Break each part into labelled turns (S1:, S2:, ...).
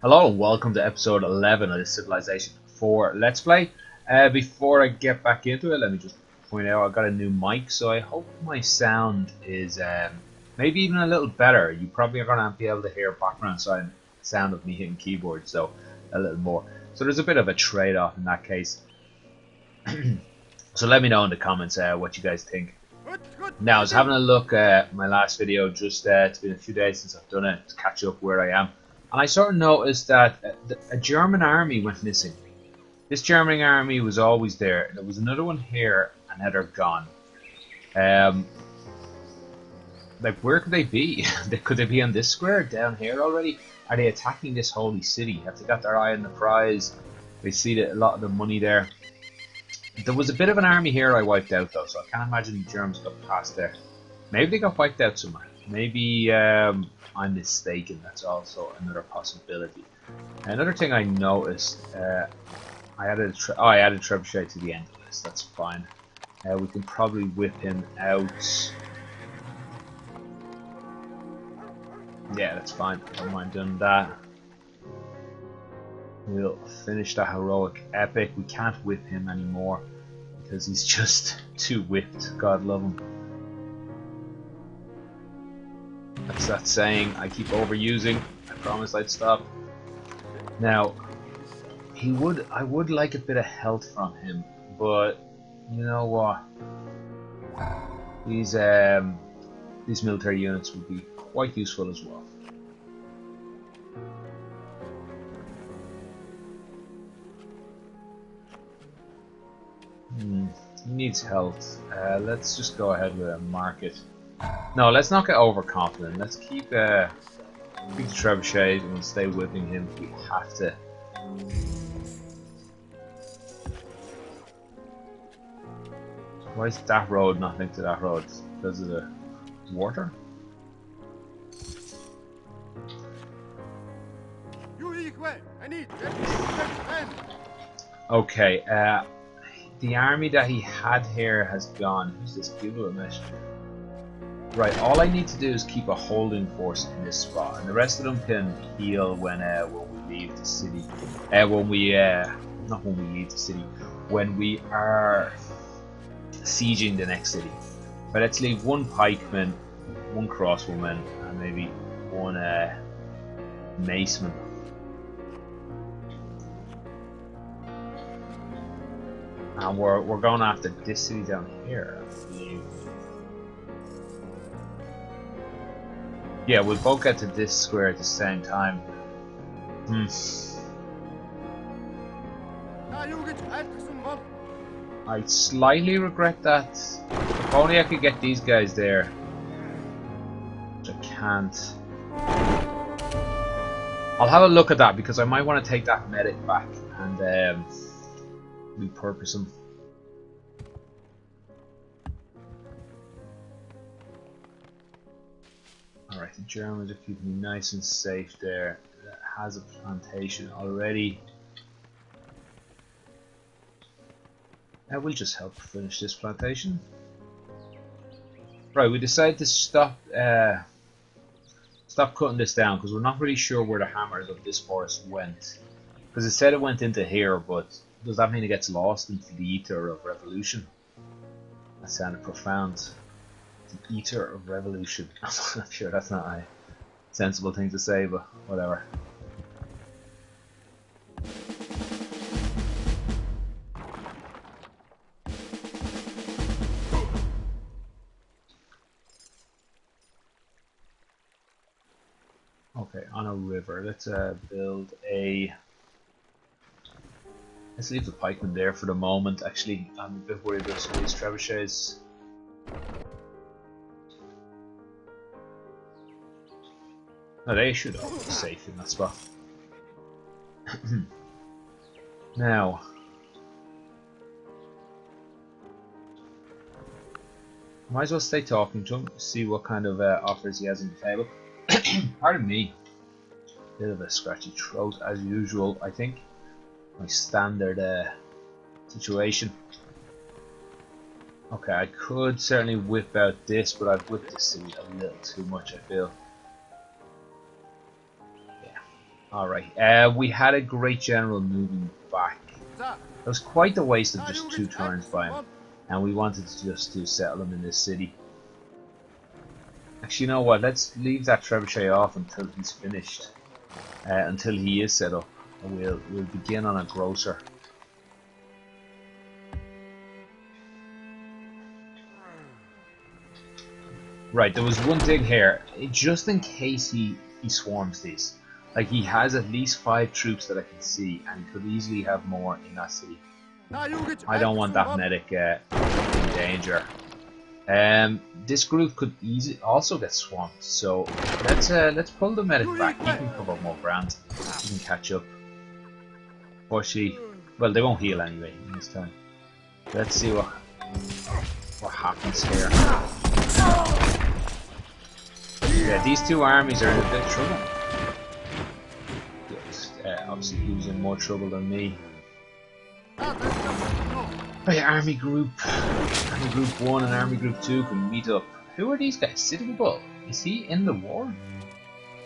S1: Hello and welcome to episode 11 of the Civilization 4 Let's Play. Before I get back into it, let me just point out I got a new mic, so I hope my sound is maybe even a little better. You probably are going to be able to hear background sound of me hitting keyboard, so a little more. So there's a bit of a trade-off in that case. So let me know in the comments what you guys think. Now, I was having a look at my last video, just it's been a few days since I've done it, to catch up where I am. And I sort of noticed that a German army went missing. This German army was always there. There was another one here, and now they're gone. Like, where could they be? Could they be on this square down here already? Are they attacking this holy city? Have they got their eye on the prize? They see a lot of the money there. There was a bit of an army here I wiped out though, so I can't imagine the Germans got past there. Maybe they got wiped out somewhere. Maybe I'm mistaken. That's also another possibility. Another thing I noticed, I added a trebuchet to the end of this. That's fine. We can probably whip him out. Yeah, that's fine. Don't mind doing that. We'll finish the heroic epic. We can't whip him anymore because he's just too whipped. God love him. That's that saying I keep overusing. I promise I'd stop. Now, I would like a bit of health from him, but you know what? These military units would be quite useful as well. He needs health. Let's just go ahead with a market. No, let's not get overconfident. Let's keep the trebuchet and we'll stay whipping him. We have to. Why is that road not linked to that road? Because of the water? Okay, the army that he had here has gone. Who's this? Gilgamesh. Right, all I need to do is keep a holding force in this spot, and the rest of them can heal when we leave the city. Not when we leave the city, when we are sieging the next city. But let's leave one pikeman, one crossbowman, and maybe one maceman. And we're going after this city down here, I believe. Yeah, we'll both get to this square at the same time. I slightly regret that. If only I could get these guys there. Which I can't. I'll have a look at that because I might want to take that medic back and repurpose them. Alright, the Germans are keeping me nice and safe there. That has a plantation already. Now we'll just help finish this plantation. Right, we decided to stop cutting this down because we're not really sure where the hammers of this forest went. Because it said it went into here, but does that mean it gets lost into the ether of revolution? That sounded profound. The ether of revolution. I'm sure that's not a sensible thing to say, but whatever. Okay, on a river. Let's build a. Let's leave the pikeman there for the moment. Actually, I'm a bit worried about some of these trebuchets. No, they should all be safe in that spot. Now, might as well stay talking to him, see what kind of offers he has on the table. Pardon me. Bit of a scratchy throat as usual, I think. My standard situation. Okay, I could certainly whip out this, but I've whipped this city a little too much, I feel. Alright, we had a great general moving back. It was quite the waste of just 2 turns by him, and we wanted to just to settle him in this city. Actually, you know what? Let's leave that trebuchet off until he's finished, until he is set up, and we'll begin on a grocer. Right, there was one thing here, just in case he swarms these. Like, he has at least 5 troops that I can see, and he could easily have more in that city. I don't want that medic in danger. This group could easily also get swamped, so let's pull the medic back. He can cover more ground. He can catch up. Fortunately, well, they won't heal anyway in this time. Let's see what happens here. Yeah, these 2 armies are in a bit of trouble. Obviously, who's in more trouble than me? Right, Army Group 1 and Army Group 2 can meet up. Who are these guys? Sitting Bull? Is he in the war?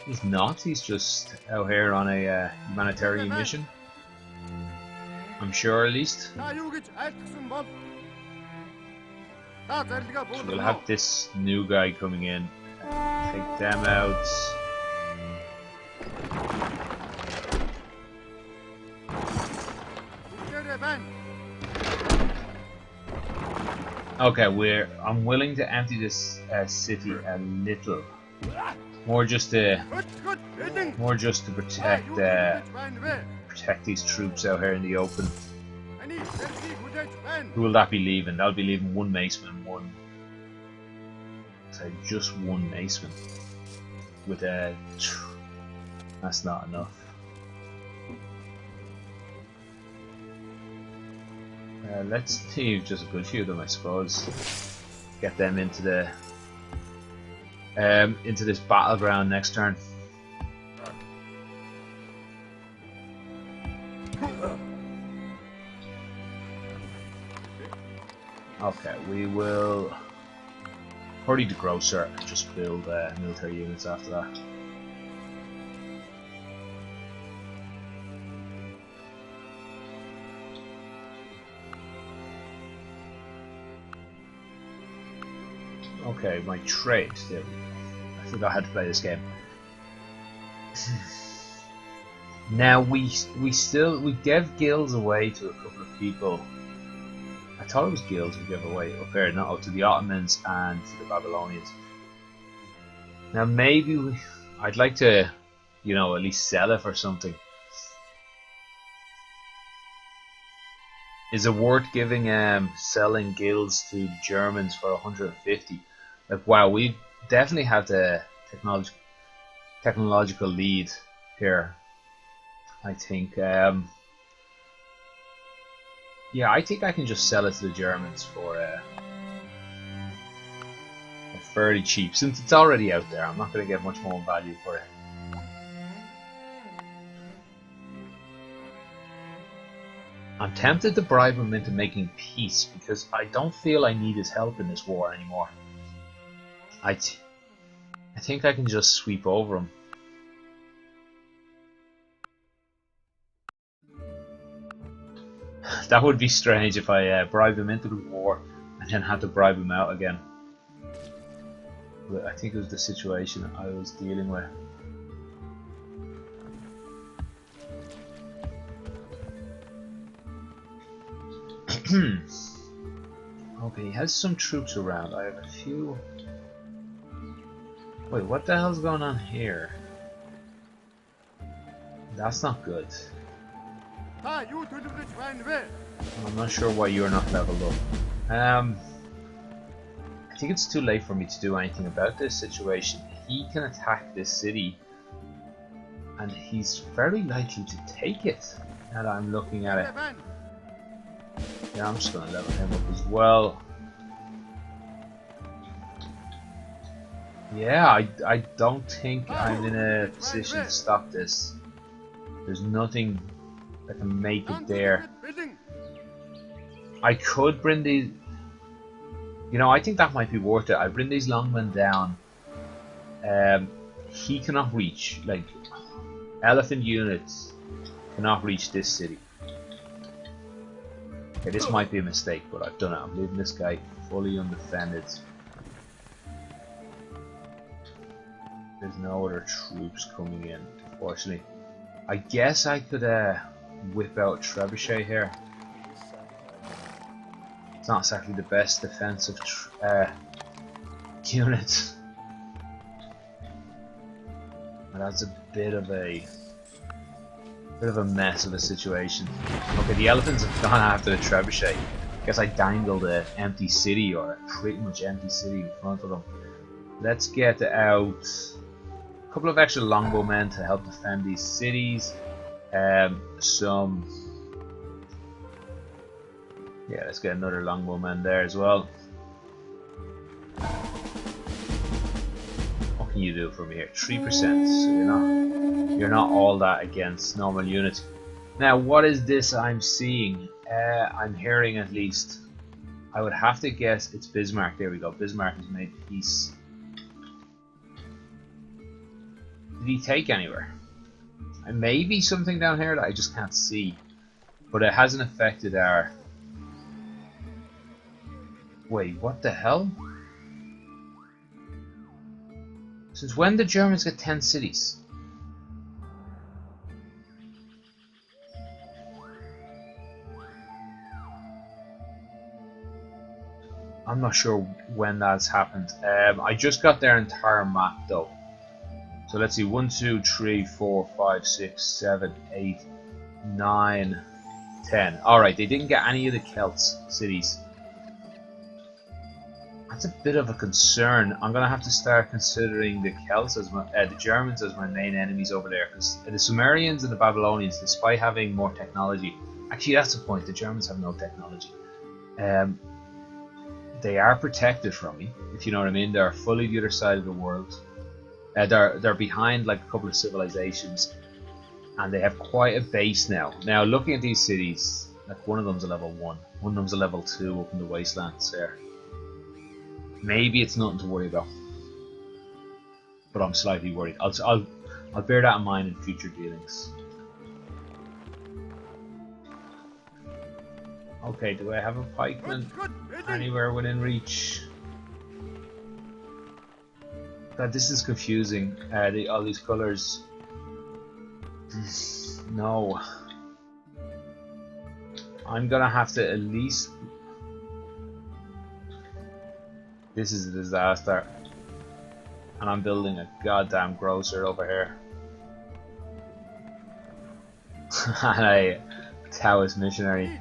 S1: He's not. He's just out here on a humanitarian mission. I'm sure, at least. So we'll have this new guy coming in. Take them out. Okay, I'm willing to empty this city a little, more just to protect these troops out here in the open. Who will that be leaving? That'll be leaving 1 maceman, just 1 maceman. With that's not enough. Let's leave just a good few of them, I suppose. Get them into this battleground next turn. Okay, we will hurry the grocer and just build military units after that. Okay, my trade. There we go. I forgot how to play this game. Now we gave guilds away to a couple of people. I thought it was guilds we gave away up there, not to the Ottomans and to the Babylonians. Now maybe I'd like to, you know, at least sell it for something. Is it worth giving selling guilds to the Germans for 150? Like, wow, we definitely have the technological lead here. I think. Yeah, I think I can just sell it to the Germans for fairly cheap, since it's already out there. I'm not going to get much more value for it. I'm tempted to bribe him into making peace, because I don't feel I need his help in this war anymore. I think I can just sweep over him. That would be strange if I bribed him into the war and then had to bribe him out again. But I think it was the situation I was dealing with. Okay, he has some troops around. I have a few. Wait, what the hell's going on here? That's not good. I'm not sure why you're not leveled up. I think it's too late for me to do anything about this situation. He can attack this city, and he's very likely to take it. Now that I'm looking at it. Yeah, I'm just going to level him up as well. Yeah, I don't think I'm in a position to stop this. There's nothing that can make it there. I could bring these... You know, I think that might be worth it. I bring these longmen down. He cannot reach. Like, Elephant units cannot reach this city. Okay, this might be a mistake, but I've done it. I'm leaving this guy fully undefended. There's no other troops coming in, unfortunately. I guess I could whip out Trebuchet here. It's not exactly the best defensive unit. And that's a bit of a mess of a situation. Okay, the elephants have gone after the Trebuchet. I guess I dangled an empty city, or a pretty much empty city, in front of them. Let's get out a couple of extra longbowmen to help defend these cities. Yeah, let's get another longbowman there as well. What can you do for me here? 3%. So you're not all that against normal units. Now, what is this I'm seeing? I'm hearing, at least. I would have to guess it's Bismarck. There we go. Bismarck has made peace. Did he take anywhere? And maybe something down here that I just can't see. But it hasn't affected our... Wait, what the hell? Since when did Germans get 10 cities? I'm not sure when that's happened. I just got their entire map though. So let's see, 1, 2, 3, 4, 5, 6, 7, 8, 9, 10. Alright, they didn't get any of the Celts cities. That's a bit of a concern. I'm gonna have to start considering the Celts as the Germans as my main enemies over there, because the Sumerians and the Babylonians, despite having more technology, actually that's the point. The Germans have no technology. They are protected from me, if you know what I mean. They're fully the other side of the world. They're behind like a couple of civilizations, and they have quite a base now. Now, looking at these cities, like one of them's a level 1, one of them's a level 2 up in the wastelands there. Maybe it's nothing to worry about, but I'm slightly worried. I'll bear that in mind in future dealings. Okay, do I have a pikeman anywhere within reach? God, this is confusing. All these colors. No. I'm gonna have to at least. This is a disaster. And I'm building a goddamn grocer over here. And a Taoist missionary.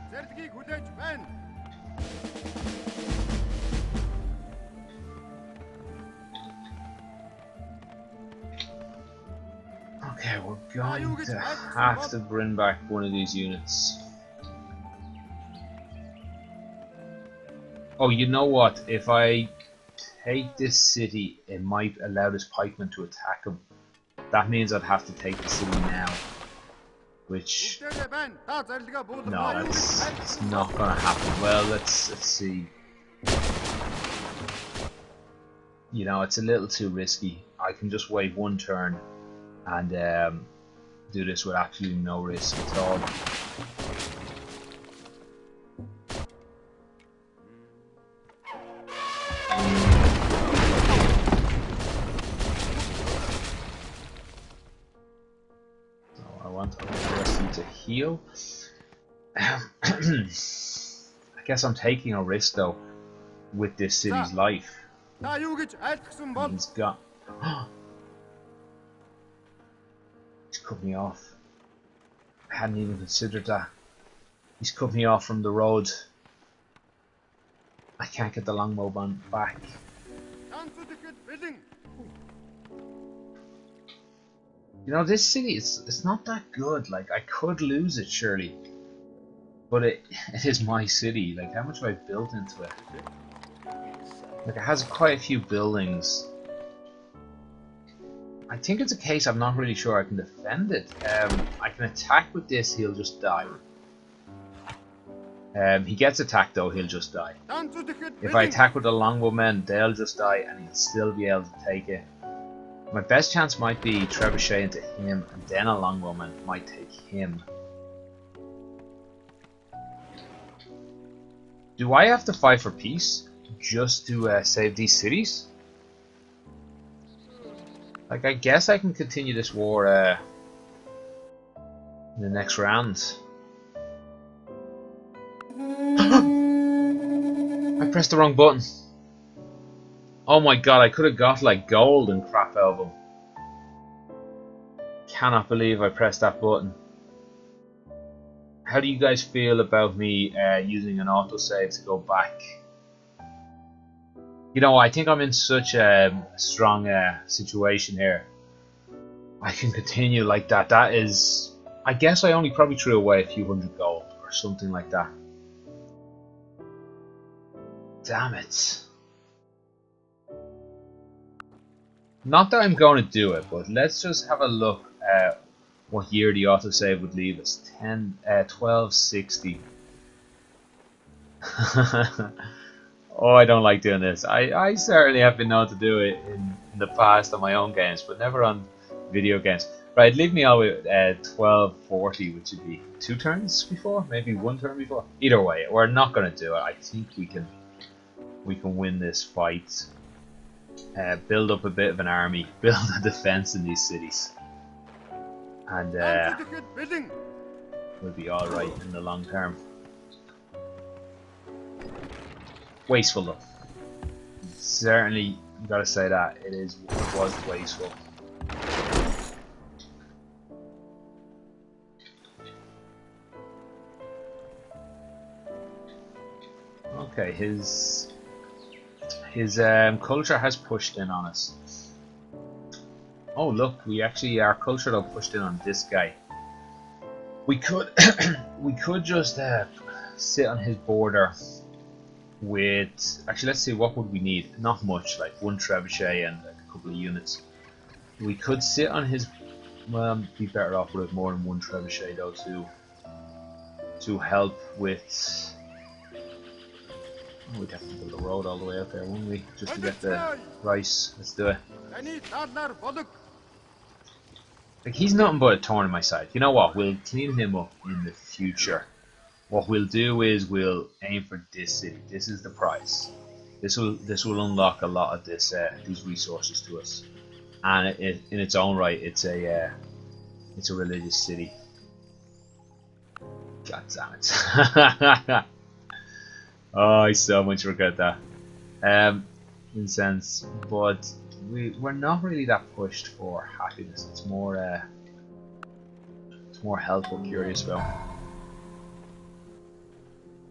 S1: Okay, we're going to have to bring back one of these units. Oh, you know what? If I take this city, it might allow this pikeman to attack him. That means I'd have to take the city now. Which... no, it's not gonna happen. Well, let's see. You know, it's a little too risky. I can just wait one turn and do this with absolutely no risk at all. So I want Rusty to heal. I guess I'm taking a risk though with this city's life. He's got... He's cut me off. I hadn't even considered that. He's cut me off from the road. I can't get the longbowman back. You know, this city, it's not that good. Like, I could lose it, surely. But it is my city. Like, how much have I built into it? Like, it has quite a few buildings. I think it's a case I'm not really sure I can defend it. I can attack with this, he'll just die. He gets attacked though, he'll just die. If I attack with the longbowmen, they'll just die and he'll still be able to take it. My best chance might be trebuchet into him, and then a longbowman might take him. Do I have to fight for peace just to save these cities? Like, I guess I can continue this war in the next round. I pressed the wrong button. Oh my god, I could have got like gold and crap out of them. Cannot believe I pressed that button. How do you guys feel about me using an autosave to go back? You know, I think I'm in such a strong situation here. I can continue like that. That is... I guess I only probably threw away a few hundred gold or something like that. Damn it. Not that I'm going to do it, but let's just have a look at what year the autosave would leave us. 1260. Oh, I don't like doing this. I certainly have been known to do it in the past on my own games, but never on video games. Right, leave me all with 1240, which would be 2 turns before, maybe 1 turn before. Either way, we're not going to do it. I think we can win this fight. Build up a bit of an army, build a defense in these cities, and we'll be all right in the long term. Wasteful though. Certainly, you gotta say that it was wasteful. Okay, his culture has pushed in on us. Oh look, our culture though pushed in on this guy. We could we could just sit on his border with, actually let's see, what would we need? Not much, like 1 trebuchet and like a couple of units. We could sit on his, well, be better off with more than 1 trebuchet though to help with. We'd have to build a road all the way out there, wouldn't we? Just to get the rice. Let's do it. Like, he's nothing but a thorn in my side. You know what? We'll clean him up in the future. What we'll do is we'll aim for this city. This is the prize. This will unlock a lot of these resources to us. And in its own right, it's a religious city. God damn it. Oh, I so much regret that. In a sense, but we're not really that pushed for happiness. It's more health we're curious about.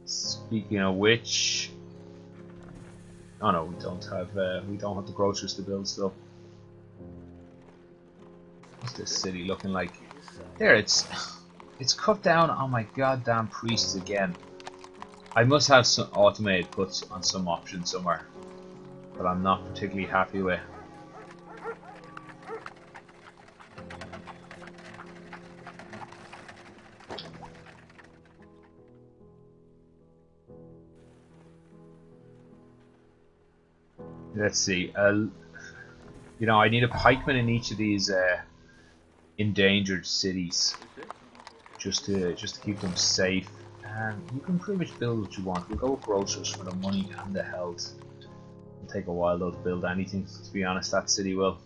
S1: Speaking of which, oh no, we don't have the groceries to build still. What's this city looking like? There, it's cut down on my goddamn priests again. I must have some automated puts on some option somewhere, but I'm not particularly happy with. Let's see. You know, I need a pikeman in each of these endangered cities, just to keep them safe. And you can pretty much build what you want. We'll go with grocers for the money and the health. It'll take a while though to build anything, to be honest. That city will.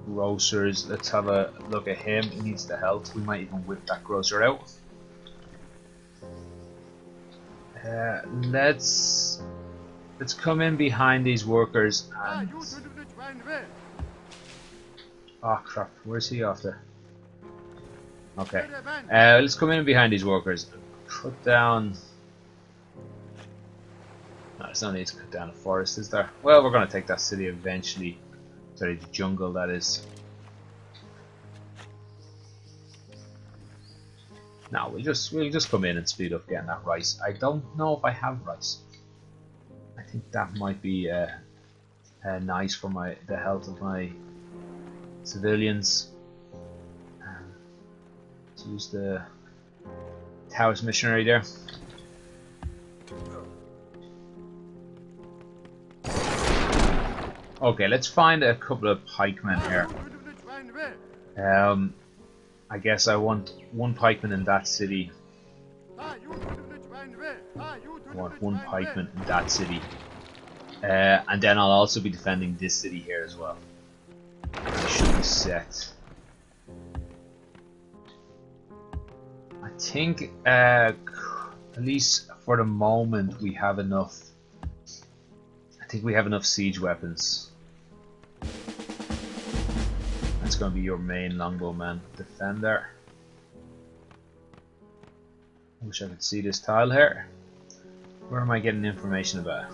S1: Grocers. Let's have a look at him. He needs the health. We might even whip that grocer out. Let's come in behind these workers and... Oh crap, where's he after? Okay, let's come in behind these workers and cut down... No, there's no need to cut down a forest, is there? Well, we're going to take that city eventually. Sorry, the jungle, that is. No, we'll just come in and speed up getting that rice. I don't know if I have rice. I think that might be nice for the health of my civilians. Let's use the Taoist missionary there. Okay, let's find a couple of pikemen here. I guess I want one pikeman in that city. I want one pikeman in that city. And then I'll also be defending this city here as well. I should be set. I think, at least for the moment, we have enough. I think we have enough siege weapons. That's going to be your main longbowman defender. I wish I could see this tile here. Where am I getting information about?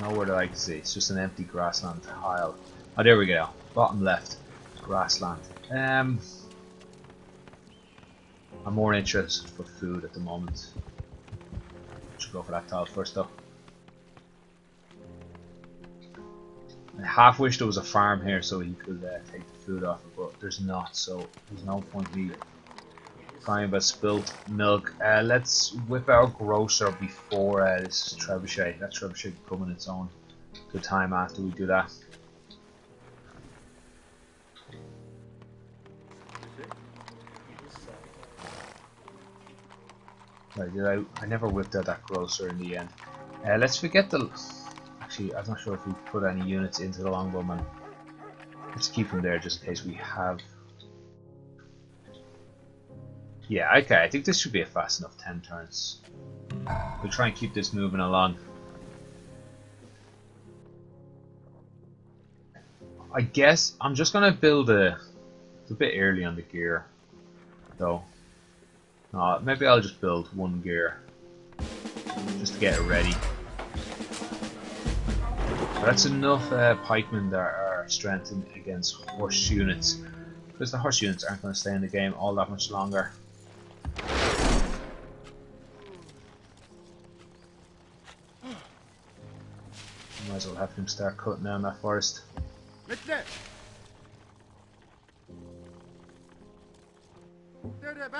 S1: Nowhere that I can see. It's just an empty grassland tile. Oh, there we go. Bottom left, grassland. I'm more interested for food at the moment. Should go for that tile first though. I half wish there was a farm here so he could take the food off it, but there's not, so there's no point me crying about spilt milk. Let's whip our grocer before this trebuchet. That trebuchet can come in its own good time after we do that. Right, I never whipped out that grocer in the end. Let's forget the... Actually, I'm not sure if we put any units into the longbowman. Let's keep them there just in case we have... Yeah, okay, I think this should be a fast enough 10 turns. We'll try and keep this moving along. I guess I'm just gonna build it's a bit early on the gear, though. Maybe I'll just build one gear just to get it ready. But that's enough pikemen that are strengthened against horse units, because the horse units aren't going to stay in the game all that much longer. Might as well have him start cutting down that forest.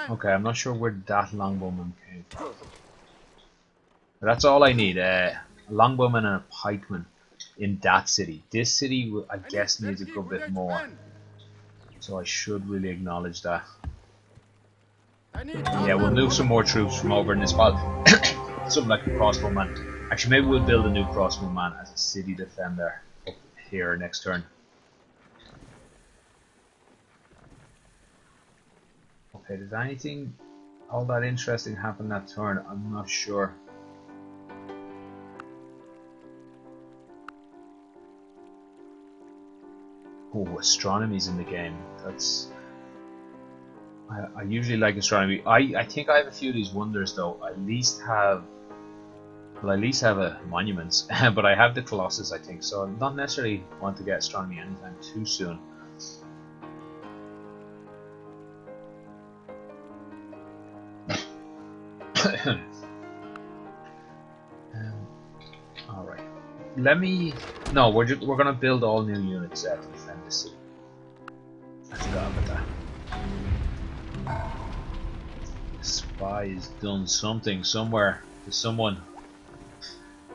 S1: Okay, I'm not sure where that longbowman came from. But that's all I need, a longbowman and a pikeman in that city. This city, I guess, needs a good bit more. So I should really acknowledge that. Yeah, we'll move some more troops from over in this spot. Something like a crossbowman. Actually, maybe we'll build a new crossbowman as a city defender up here next turn. Okay, did anything all that interesting happen that turn? I'm not sure. Oh, astronomy's in the game. That's... I usually like astronomy. I think I have a few of these wonders though. I at least have... Well, I at least have a monuments, but I have the Colossus, I think, so I don't necessarily want to get astronomy anytime too soon. Alright. Let me... No, we're gonna build all new units to defend the city. I forgot about that. The spy has done something somewhere to someone.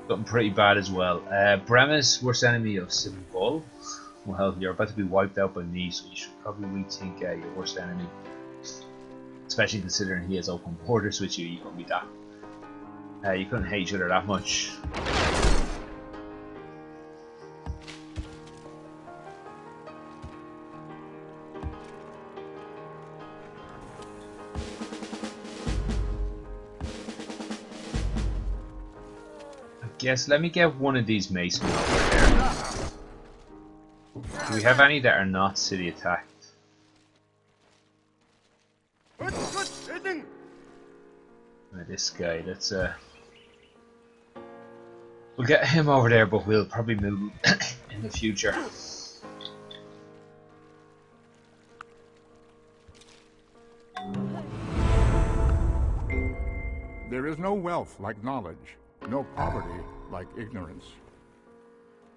S1: Something pretty bad as well. Bremis, worst enemy of Simbol. Well, you're about to be wiped out by me, so you should probably rethink your worst enemy. Especially considering he has open borders with you, you couldn't be that. You couldn't hate each other that much. Yes, let me get one of these masons over there. Do we have any that are not city attacked? This guy, that's we'll get him over there, but we'll probably move in the future.
S2: There is no wealth like knowledge, no poverty like ignorance.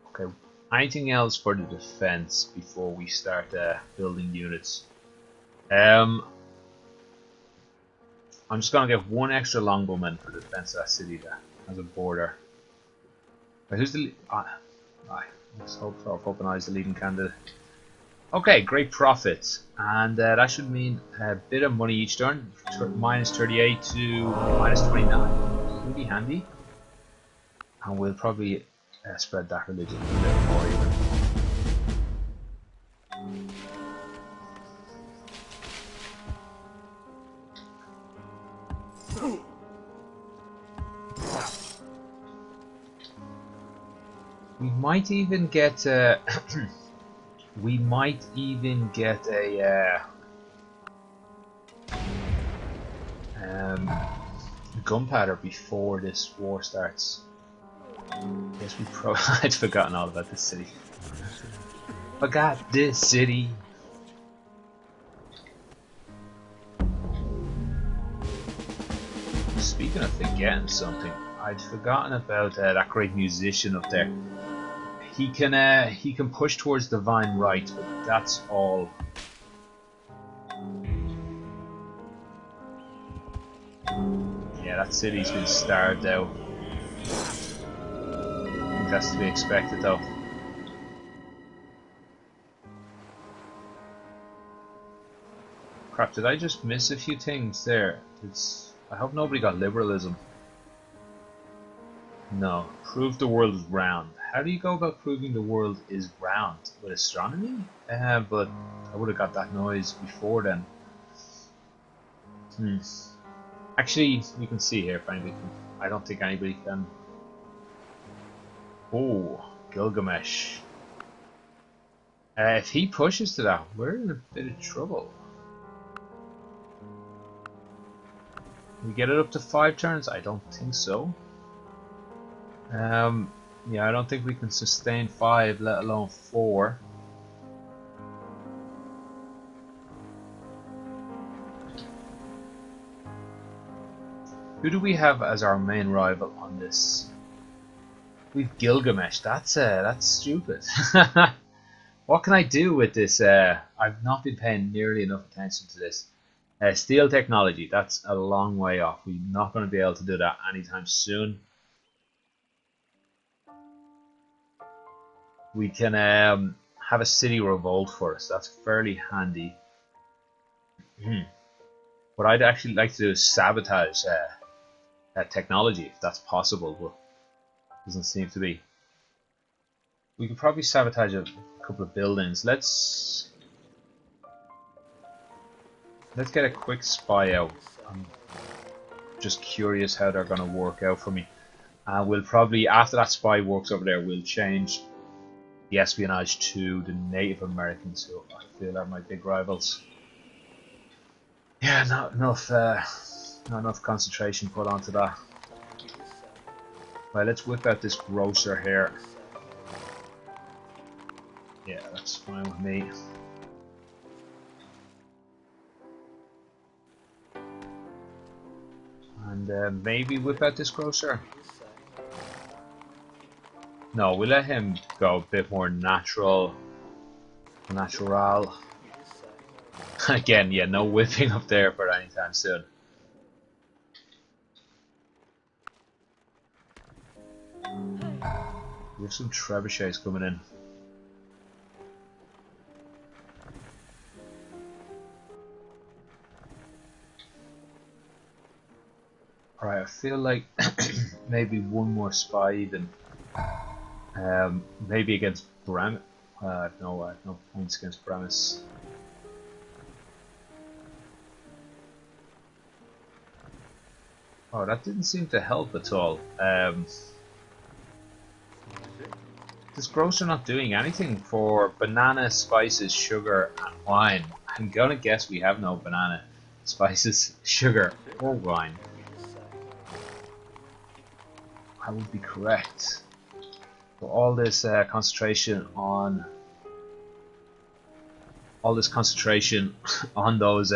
S1: Okay, anything else for the defense before we start building units? I'm just gonna get one extra longbowman for the defense of that city that has a border. But who's the Let's hope so. Open Eyes the leading candidate. Okay, great profit, and that should mean a bit of money each turn. Minus 38 to minus 29. Pretty handy. And we'll probably spread that religion a bit more even. We might even get we might even get a gunpowder before this war starts. Yes, we probably I'd forgotten all about this city. Forgot this city. Speaking of forgetting something, I'd forgotten about that great musician up there. He can push towards divine right, but that's all. Yeah, that city's been starved out. I think that's to be expected though. Crap, did I just miss a few things there? I hope nobody got liberalism. No. Prove the world is round. How do you go about proving the world is round? With astronomy? But I would have got that noise before then. Actually, you can see here if anybody can. I don't think anybody can. Oh, Gilgamesh. If he pushes to that, we're in a bit of trouble. We get it up to 5 turns? I don't think so. Yeah, I don't think we can sustain 5, let alone 4. Who do we have as our main rival on this? We've Gilgamesh. That's stupid. What can I do with this? I've not been paying nearly enough attention to this. Steel technology. That's a long way off. We're not going to be able to do that anytime soon. We can have a city revolt for us. That's fairly handy. What I'd actually like to do is sabotage technology, if that's possible, but doesn't seem to be. We could probably sabotage a couple of buildings. Let's get a quick spy out. I'm just curious how they're going to work out for me. We'll probably, after that spy works over there, we'll change the espionage to the Native Americans, who I feel are my big rivals. Yeah, not enough concentration put onto that. Right, let's whip out this grocer here. Yeah, that's fine with me. And maybe whip out this grocer. No, we'll let him go a bit more natural. Again, yeah, no whipping up there for anytime soon. We have some trebuchets coming in. Alright, I feel like maybe one more spy even. Maybe against Bram. No points against Bramis. Oh, that didn't seem to help at all. This grocer not doing anything for banana, spices, sugar, and wine. I'm gonna guess we have no banana, spices, sugar, or wine. I would be correct. So all this concentration on on those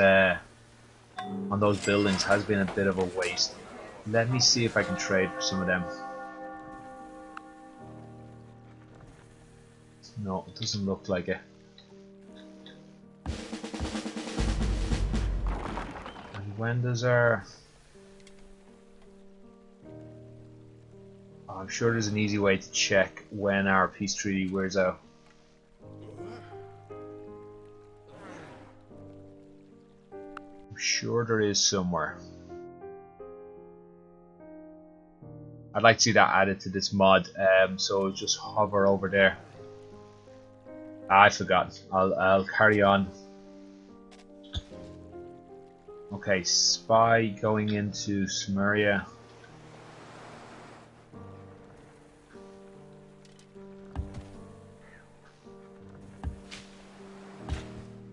S1: buildings has been a bit of a waste. Let me see if I can trade for some of them. No, it doesn't look like it. And when does our... I'm sure there's an easy way to check when our peace treaty wears out. I'm sure there is somewhere. I'd like to see that added to this mod, so just hover over there. I forgot. I'll carry on. Okay, spy going into Sumeria.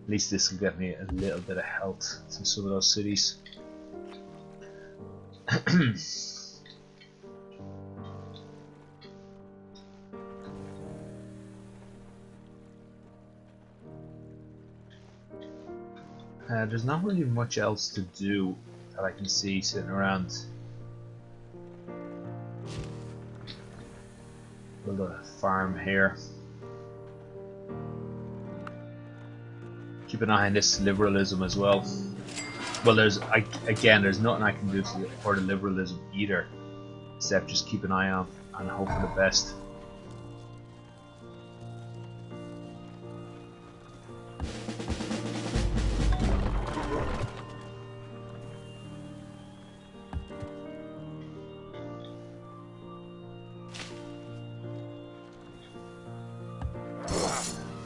S1: At least this will get me a little bit of health to some of those cities. There's not really much else to do that I can see sitting around. Build a farm here. Keep an eye on this liberalism as well. Well, there's nothing I can do for the liberalism either, except just keep an eye on and hope for the best.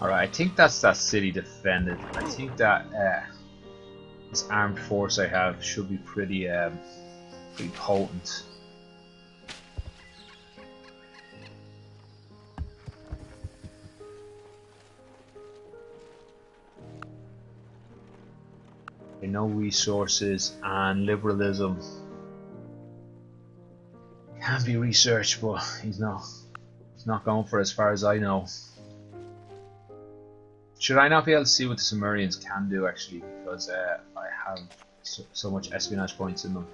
S1: Alright, I think that's that city defended. I think that this armed force I have should be pretty potent. Okay, no resources and liberalism. Can be researched, but he's not going for as far as I know. Should I not be able to see what the Sumerians can do actually, because I have so much espionage points in them.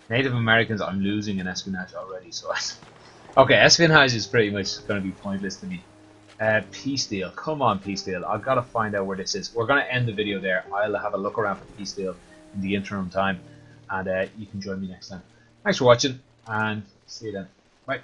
S1: Native Americans, I'm losing in espionage already, so okay, espionage is pretty much going to be pointless to me. Peace deal, come on peace deal, I've got to find out where this is. We're going to end the video there. I'll have a look around for peace deal in the interim time, and you can join me next time. Thanks for watching, and see you then. Bye.